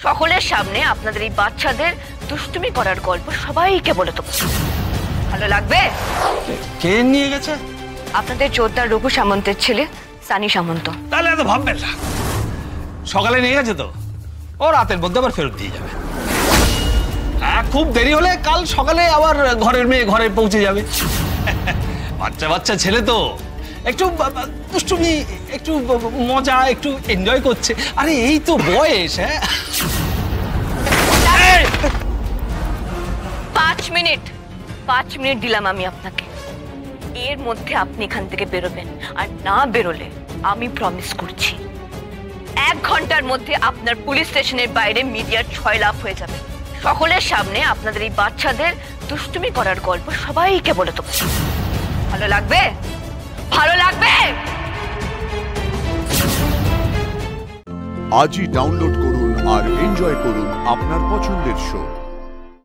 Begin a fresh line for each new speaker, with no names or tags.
সকলের সামনে আপনাদের এই বাচ্চাদের দুষ্টুমি করার গল্প সবাইকে বলে দেবো। ভালো লাগবে?
কে নিয়ে গেছে?
আপনাদের জোরদার রঘু সামন্তের ছেলে সানি সামন্ত।
তাহলে এত ভাববেন না, সকালে নিয়ে গেছে তো, ও রাতের মধ্যে আবার ফেরত দিয়ে যাবে। খুব দেরি হলে কাল সকালে আবার ঘরের মেয়ে ঘরে পৌঁছে যাবে। বাচ্চা বাচ্চা ছেলে তো, একটু দুষ্টুমি, একটু মজা, একটু এনজয় করছে। আরে এই তো বয়স। হ্যাঁ,
5 মিনিট দিলাম আমি আপনাকে। এর মধ্যে আপনি এখান থেকে বেরোবেন, আর না বেরোলে আমি প্রমিস করছি 1 ঘন্টার মধ্যে আপনার পুলিশ স্টেশনের বাইরে মিডিয়ার ছয়লাভ হয়ে যাবে। সকলের সামনে আপনাদের এই বাচ্চাদের দুষ্টুমি করার গল্প সবাইকে বলে দেবো। ভালো লাগবে? ভালো লাগবে?
আজই ডাউনলোড করুন আর এনজয় করুন আপনার পছন্দের শো।